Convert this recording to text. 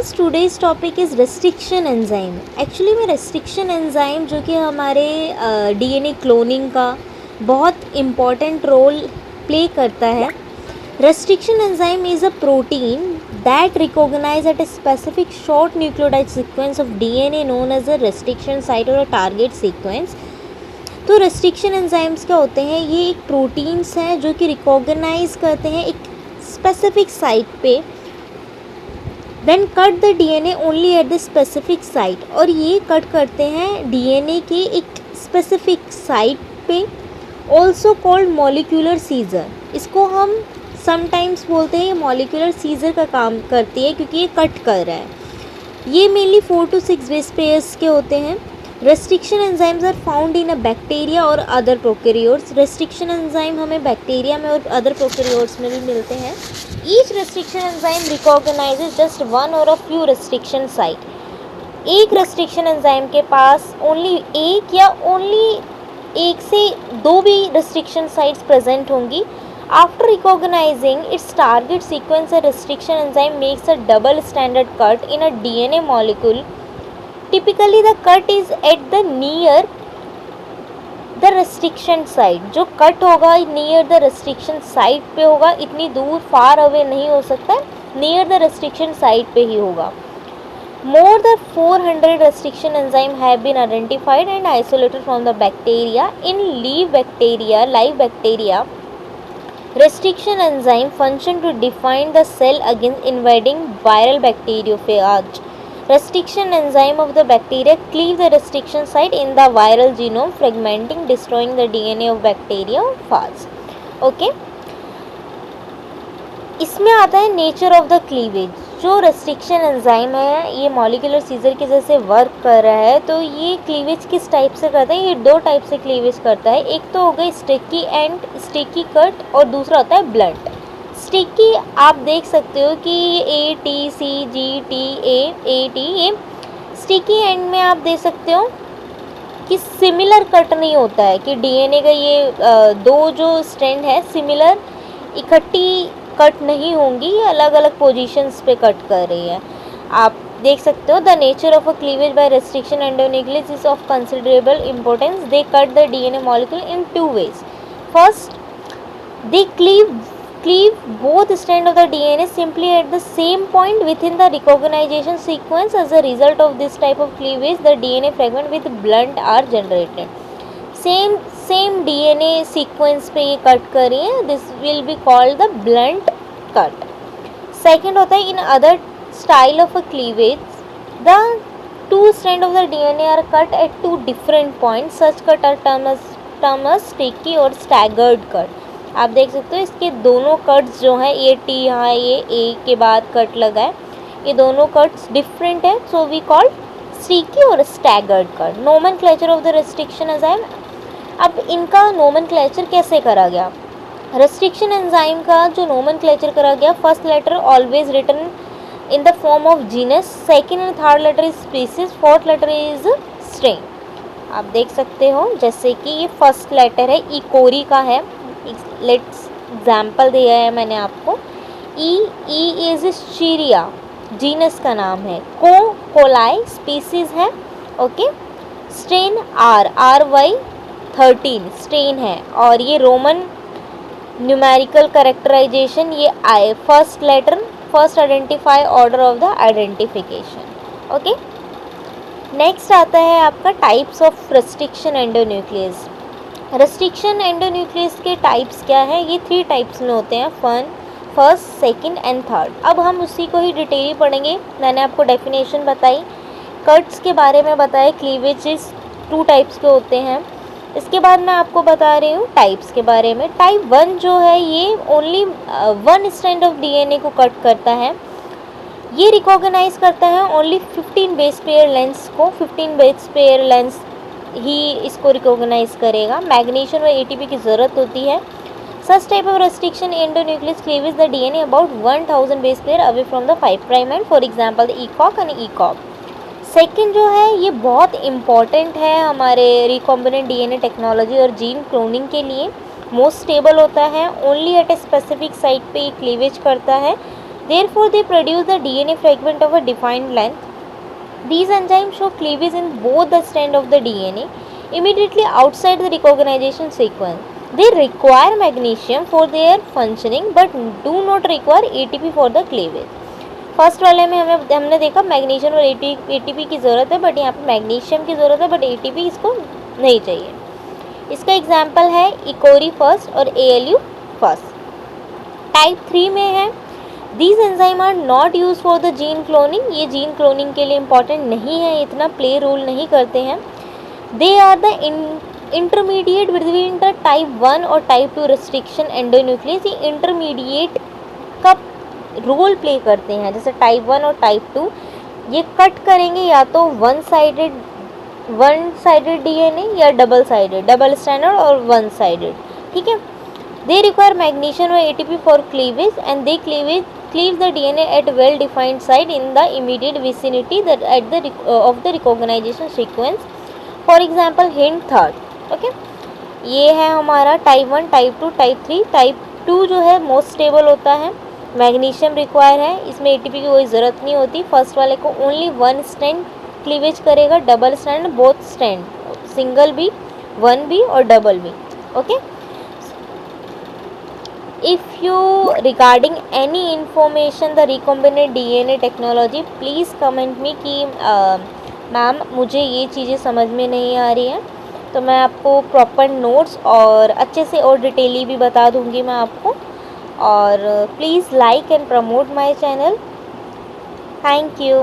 Friends, today's topic is restriction enzyme. Actually में restriction enzyme जो कि हमारे डीएनए क्लोनिंग का बहुत इम्पॉर्टेंट रोल प्ले करता है। Restriction enzyme is a protein that recognize at a specific short nucleotide sequence of DNA known as a restriction site और a target sequence। तो रेस्ट्रिक्शन एंजाइम्स क्या होते हैं? ये एक प्रोटीन्स हैं जो कि रिकॉग्नाइज करते हैं एक स्पेसिफिक साइट पे, then cut the DNA only at the specific site. और ये कट करते हैं डीएनए के एक स्पेसिफिक साइट पे, ऑल्सो कॉल्ड मॉलिक्यूलर सीजर। इसको हम समटाइम्स बोलते हैं ये मॉलिक्यूलर सीजर का काम करती है क्योंकि ये कट कर रहा है। ये मेनली 4 to 6 बेस पेयर्स के होते हैं। Restriction enzymes are found in a bacteria और अदर प्रोकैरियोट्स। रेस्ट्रिक्शन एंजाइम हमें बैक्टीरिया में और अदर प्रोकैरियोट्स में भी मिलते हैं। Each restriction enzyme recognizes just one or a few restriction site. एक रेस्ट्रिक्शन एंजाइम के पास ओनली एक या ओनली एक से दो भी रेस्ट्रिक्शन साइट्स प्रेजेंट होंगी। After recognising it's target sequence, a restriction enzyme makes a double standard cut in a DNA molecule. Typically the cut is at the near the restriction site. जो cut होगा near the restriction site पे होगा, इतनी दूर far away नहीं हो सकता, near the restriction site पे ही होगा। More than 400 restriction enzyme have been identified and isolated from the bacteria. In live bacteria, restriction enzyme function to define the cell against invading viral bacteriophage. Restriction enzyme of the bacteria cleave the restriction site in the viral genome, fragmenting, destroying the DNA of bacteriophage. Okay. इसमें आता है nature of the cleavage. जो restriction enzyme है ये molecular scissor के जैसे work कर रहा है, तो ये क्लीवेज किस टाइप से करता है? ये दो टाइप से क्लीवेज करता है। एक तो हो गई स्टिकी एंड स्टिकी कट, और दूसरा होता है ब्लंट। स्टिकी आप देख सकते हो कि ये ATCGTA ये स्टिकी एंड में आप देख सकते हो कि सिमिलर कट नहीं होता है कि डीएनए का ये दो जो स्ट्रैंड है सिमिलर इकट्ठी कट नहीं होंगी, ये अलग अलग पोजीशंस पे कट कर रही है। आप देख सकते हो the nature of a cleavage by restriction endonuclease is of considerable importance. They cut the DNA molecule in 2 ways. First, they cleave both strands of the DNA simply at the same point within the recognition sequence. As a result of this type of cleavage, the DNA fragment with blunt are generated. Same DNA sequence पे ये cut कर रही है, this will be called the blunt cut. Second होता है in other style of a cleavage the 2 strands of the DNA are cut at 2 different points. Such cut are term as sticky और staggered cut. आप देख सकते हो इसके दोनों cuts जो हैं, ये टी यहाँ ये ए के बाद कट लगा है, ये दोनों कट्स डिफरेंट है, सो वी कॉल्ड स्टिकी और staggered cut. Nomenclature of the restriction enzyme. अब इनका नोमेनक्लेचर कैसे करा गया? रेस्ट्रिक्शन एंजाइम का जो नोमेनक्लेचर करा गया, first letter always written in the form of genus, second and third letter is species, fourth letter is strain. आप देख सकते हो जैसे कि ये फर्स्ट लेटर है इकोरी का है, लेट्स एग्जाम्पल दिया है मैंने आपको। ई इज चीरिया, जीनस का नाम है। कोलाई स्पीसीज है। ओके। स्ट्रेन RY 13 स्ट्रेन है, और ये रोमन न्यूमेरिकल कैरेक्टराइजेशन, ये I first letter first identify order of the identification. Okay. Next आता है आपका types of restriction endonuclease. Restriction endonuclease के टाइप्स क्या है? ये 3 टाइप्स में होते हैं, फर्स्ट सेकंड एंड थर्ड। अब हम उसी को ही डिटेल पढ़ेंगे। मैंने आपको डेफिनेशन बताई, कट्स के बारे में बताया, क्लीवेजेस 2 टाइप्स के होते हैं। इसके बाद मैं आपको बता रही हूँ टाइप्स के बारे में। टाइप 1 जो है ये ओनली 1 स्ट्रैंड ऑफ डीएनए को कट करता है। ये रिकॉग्नाइज करता है ओनली 15 बेस पेयर लेंस को, 15 बेस पेयर लेंस ही इसको रिकॉग्नाइज करेगा। मैग्नीशियम और एटीपी की ज़रूरत होती है। Such type of restriction endonuclease cleavage the DNA about 1000 base pair away from the 5' end, for example the ECOG and ECOG। Second जो है ये बहुत इम्पॉर्टेंट है हमारे रिकॉम्बिनेंट डीएनए टेक्नोलॉजी और जीन क्लोनिंग के लिए। मोस्ट स्टेबल होता है, only at a specific site पे ये क्लीवेज करता है। Therefore, they produce the DNA fragment of a defined length. These enzymes show cleavage in both the strand of the DNA immediately outside the recognition sequence. They require magnesium for their functioning but do not require ATP for the cleavage. First वाले में हमने देखा magnesium और ATP की ज़रूरत है, but यहाँ पे मैग्नीशियम की ज़रूरत है बट एटीपी इसको नहीं चाहिए. इसका एग्जाम्पल है इकोरी फर्स्ट और ALU फर्स्ट. टाइप 3 में है these enzyme are not use for the gene cloning. ये जीन क्लोनिंग के लिए इंपॉर्टेंट नहीं है, इतना प्ले रोल नहीं करते हैं. They are the intermediate between the type 1 और टाइप 2 रेस्ट्रिक्शन एंडोन्यूक्लियस. ये इंटरमीडिएट का रोल प्ले करते हैं. जैसे टाइप 1 और टाइप 2 ये कट करेंगे या तो वन साइडेड DNA या डबल स्टैंडर्ड और वन साइडेड. ठीक है. दे रिक्वायर मैग्नीशियम और ATP for cleavage and they cleave the DNA at well defined site in the immediate vicinity of the recognition sequence. For example, hint third. Okay, ये है हमारा type 1, type 2, type 3. Type 2 जो है most stable होता है, magnesium require है, इसमें ATP की कोई ज़रूरत नहीं होती. फर्स्ट वाले को ओनली वन स्ट्रैंड क्लीवेज करेगा, double strand both strand, single भी, वन भी और डबल भी. Okay. If you regarding any information the recombinant DNA technology please comment me कि मैम मुझे ये चीज़ें समझ में नहीं आ रही हैं, तो मैं आपको प्रॉपर नोट्स और अच्छे से और डिटेली भी बता दूंगी मैं आपको. और please like and promote my channel. Thank you.